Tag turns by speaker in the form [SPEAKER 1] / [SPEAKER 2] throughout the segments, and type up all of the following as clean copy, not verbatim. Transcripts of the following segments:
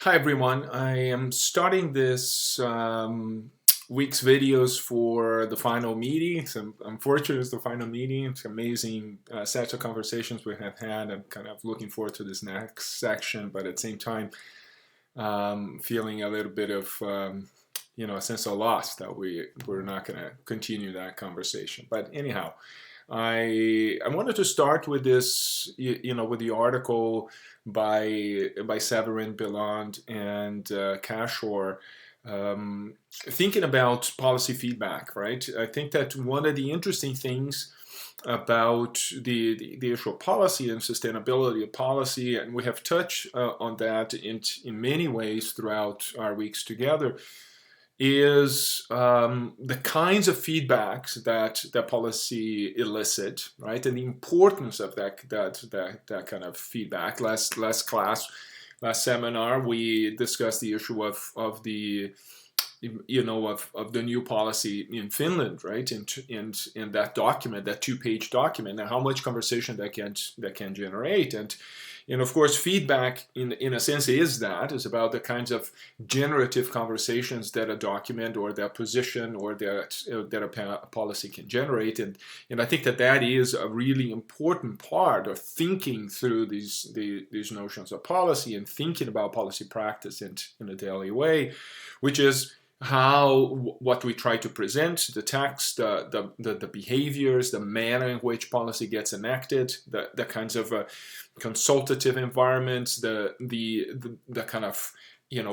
[SPEAKER 1] Hi everyone, I am starting this week's videos for the final meeting. So unfortunately, it's the final meeting. It's amazing sets of conversations we have had. I'm kind of looking forward to this next section, but at the same time, feeling a little bit of a sense of loss that we're not going to continue that conversation. But anyhow, I wanted to start with this, with the article by Severin Beland and Cashore, thinking about policy feedback, right? I think that one of the interesting things about the issue of policy and sustainability of policy, and we have touched on that in many ways throughout our weeks together, is the kinds of feedbacks that policy elicit, right, and the importance of that kind of feedback. Last seminar, we discussed the issue of the of the new policy in Finland, right? In that document, that two-page document, and how much conversation that can generate. And of course, feedback in a sense is about the kinds of generative conversations that a document or that position or that a policy can generate. And I think that is a really important part of thinking through these notions of policy and thinking about policy practice in a daily way, which is what we try to present, the text, the behaviors, the manner in which policy gets enacted, the kinds of consultative environments, the kind of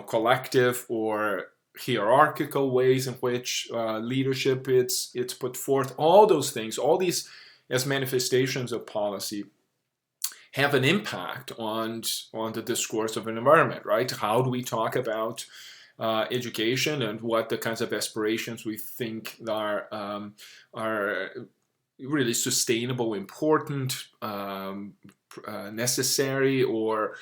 [SPEAKER 1] collective or hierarchical ways in which leadership it's put forth. All those things, all these as manifestations of policy, have an impact on the discourse of an environment, right? How do we talk about education and what the kinds of aspirations we think are really sustainable, important, necessary, or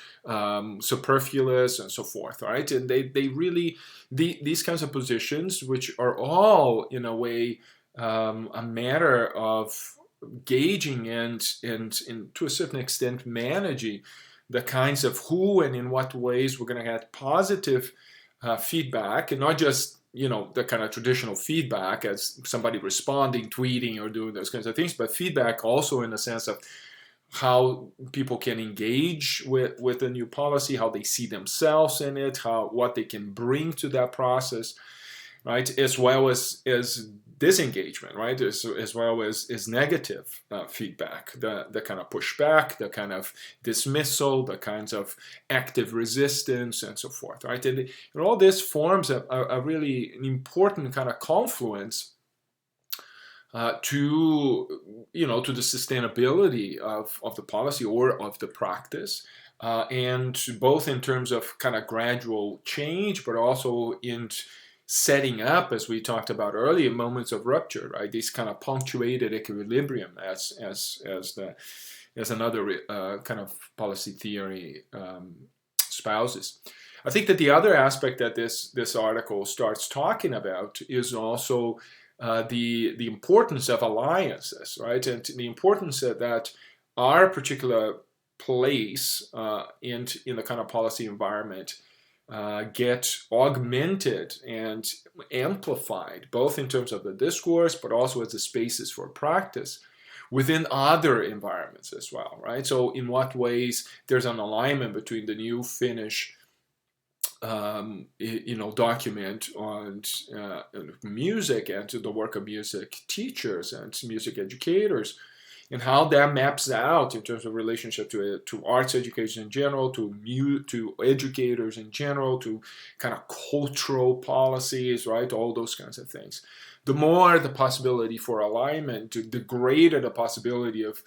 [SPEAKER 1] superfluous, and so forth, right? And they really, these kinds of positions, which are all in a way a matter of gauging and to a certain extent managing the kinds of who and in what ways we're going to get positive feedback, and not just the kind of traditional feedback as somebody responding, tweeting, or doing those kinds of things, but feedback also in the sense of how people can engage with a new policy, how they see themselves in it, what they can bring to that process, right, as well as disengagement, right, as well as negative feedback, the kind of pushback, the kind of dismissal, the kinds of active resistance, and so forth, right? And all this forms a really important kind of confluence to the sustainability of the policy or of the practice, and both in terms of kind of gradual change, but also in setting up, as we talked about earlier, moments of rupture, right? These kind of punctuated equilibrium as another kind of policy theory spouses. I think that the other aspect that this article starts talking about is also the importance of alliances, right? And the importance that our particular place in the kind of policy environment get augmented and amplified, both in terms of the discourse, but also as the spaces for practice within other environments as well, right? So in what ways there's an alignment between the new Finnish document on music and to the work of music teachers and music educators, and how that maps out in terms of relationship to arts education in general, to educators in general, to kind of cultural policies, right? All those kinds of things. The more the possibility for alignment, the greater the possibility of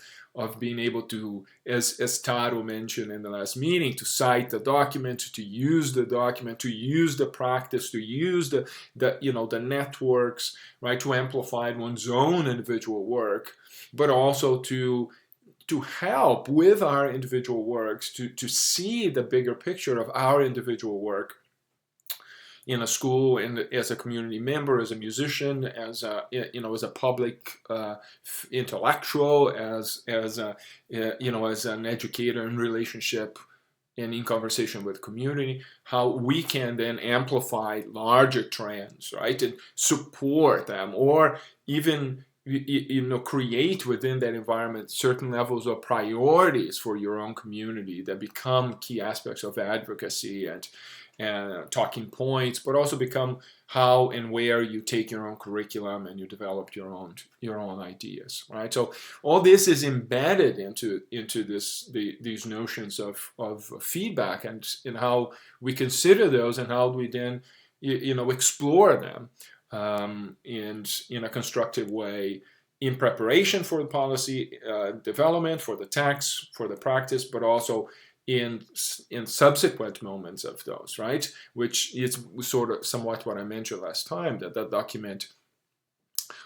[SPEAKER 1] being able to, as Taro mentioned in the last meeting, to cite the document, to use the document, to use the practice, to use the networks, right, to amplify one's own individual work, but also to help with our individual works to see the bigger picture of our individual work in a school, and as a community member, as a musician, as a public intellectual, as an educator in relationship and in conversation with community, how we can then amplify larger trends, right, and support them, or even create within that environment certain levels of priorities for your own community that become key aspects of advocacy and talking points, but also become how and where you take your own curriculum and you develop your own ideas, right? So all this is embedded into these notions of feedback and in how we consider those and how we then explore them in a constructive way in preparation for the policy development, for the text, for the practice, but also in subsequent moments of those, right? Which is sort of somewhat what I mentioned last time, that document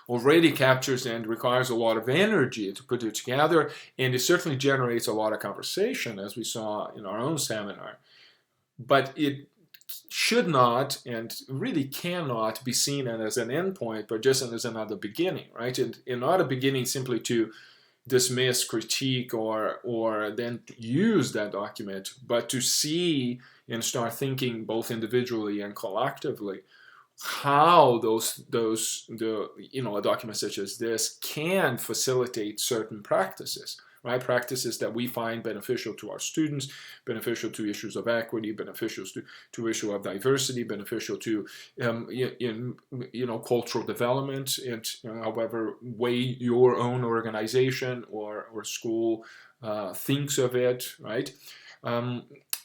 [SPEAKER 1] already captures and requires a lot of energy to put it together, and it certainly generates a lot of conversation, as we saw in our own seminar. But it should not and really cannot be seen as an endpoint, but just as another beginning, right? And not a beginning simply to dismiss, critique, or then use that document, but to see and start thinking both individually and collectively how a document such as this can facilitate certain practices, right? Practices that we find beneficial to our students, beneficial to issues of equity, beneficial to issue of diversity, beneficial to cultural development, and however way your own organization or school thinks of it, right?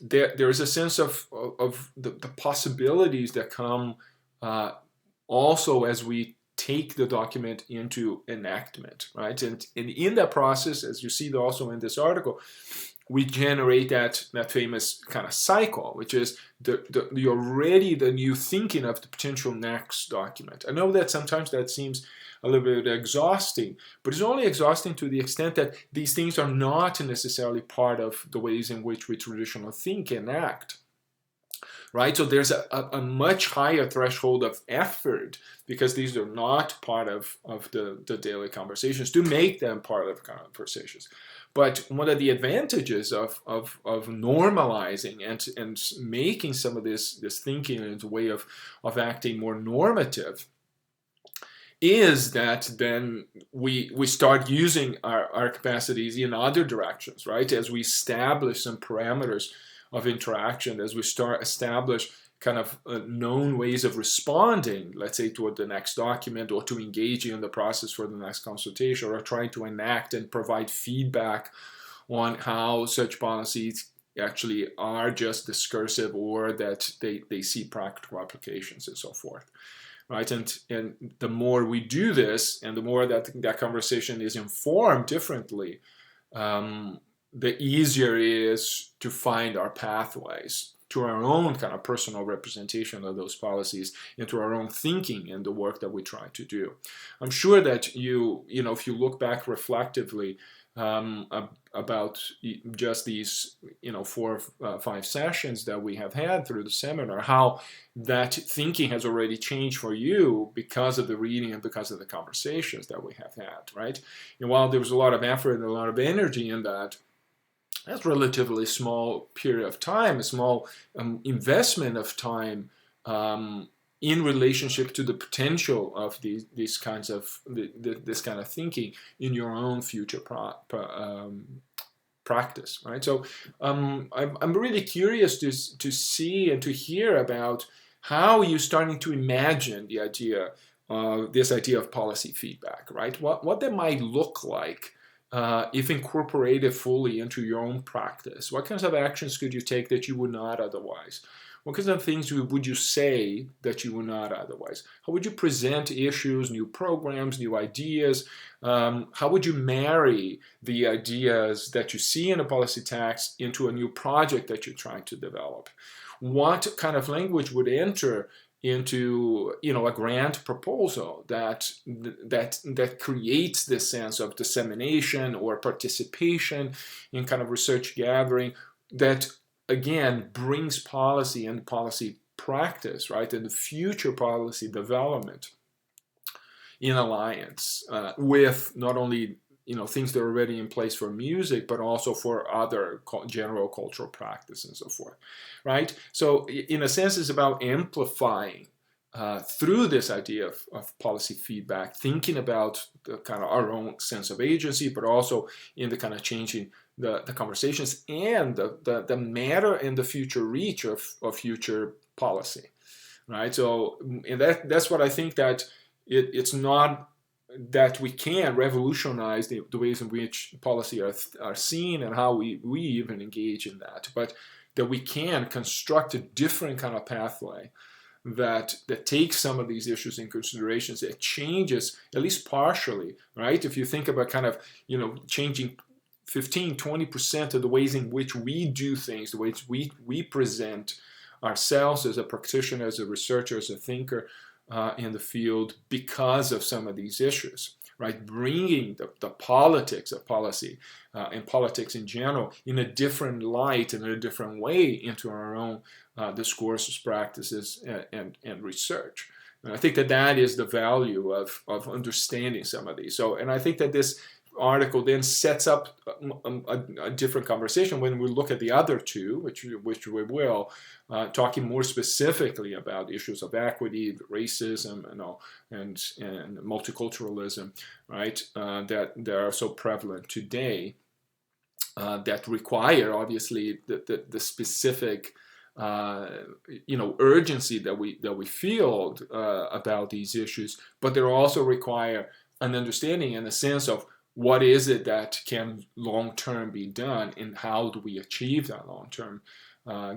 [SPEAKER 1] There's a sense of the possibilities that come also as we take the document into enactment, right? And in that process, as you see also in this article, we generate that famous kind of cycle, which is the new thinking of the potential next document. I know that sometimes that seems a little bit exhausting, but it's only exhausting to the extent that these things are not necessarily part of the ways in which we traditionally think and act. Right, so there's a much higher threshold of effort because these are not part of the daily conversations to make them part of conversations. But one of the advantages of normalizing and making some of this thinking into a way of acting more normative is that then we start using our capacities in other directions, right? As we establish some parameters of interaction, as we establish kind of known ways of responding, let's say, toward the next document, or to engaging in the process for the next consultation, or trying to enact and provide feedback on how such policies actually are just discursive or that they see practical applications and so forth. Right, and the more we do this, and the more that conversation is informed differently, the easier it is to find our pathways to our own kind of personal representation of those policies, into our own thinking and the work that we try to do. I'm sure that if you look back reflectively about just these 4 or 5 sessions that we have had through the seminar, how that thinking has already changed for you because of the reading and because of the conversations that we have had, right? And while there was a lot of effort and a lot of energy in that, that's a relatively small period of time, a small investment of time in relationship to the potential of these kinds of this kind of thinking in your own future practice, right? So I'm really curious to see and to hear about how you're starting to imagine the idea this idea of policy feedback, right? What that might look like. If incorporated fully into your own practice, what kinds of actions could you take that you would not otherwise? What kinds of things would you say that you would not otherwise? How would you present issues, new programs, new ideas? How would you marry the ideas that you see in a policy text into a new project that you're trying to develop? What kind of language would enter into a grant proposal that creates this sense of dissemination or participation in kind of research gathering that again brings policy and policy practice, right, and the future policy development in alliance with not only things that are already in place for music, but also for other general cultural practice and so forth, right? So in a sense, it's about amplifying through this idea of policy feedback, thinking about the kind of our own sense of agency, but also in the kind of changing the conversations and the matter and the future reach of future policy, right? So and that's what I think, that it's not that we can revolutionize the ways in which policy are seen and how we even engage in that, but that we can construct a different kind of pathway that takes some of these issues in considerations, that changes at least partially, right? If you think about kind of, changing 15-20% of the ways in which we do things, the ways we present ourselves as a practitioner, as a researcher, as a thinker in the field, because of some of these issues, right? Bringing the politics of policy and politics in general in a different light and in a different way into our own discourses, practices, and research. And I think that is the value of understanding some of these. So, and I think that this article then sets up a different conversation when we look at the other two, which we will, talking more specifically about issues of equity, racism, and multiculturalism, right? That are so prevalent today, that require obviously the specific urgency that we feel about these issues, but they also require an understanding and a sense of what is it that can long-term be done, and how do we achieve that long-term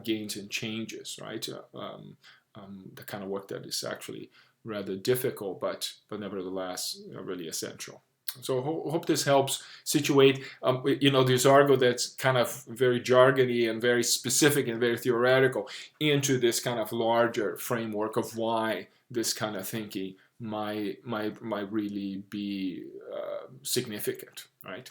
[SPEAKER 1] gains and changes, right? The kind of work that is actually rather difficult, but nevertheless really essential. So hope this helps situate, this article that's kind of very jargony and very specific and very theoretical into this kind of larger framework of why this kind of thinking might really be significant, right?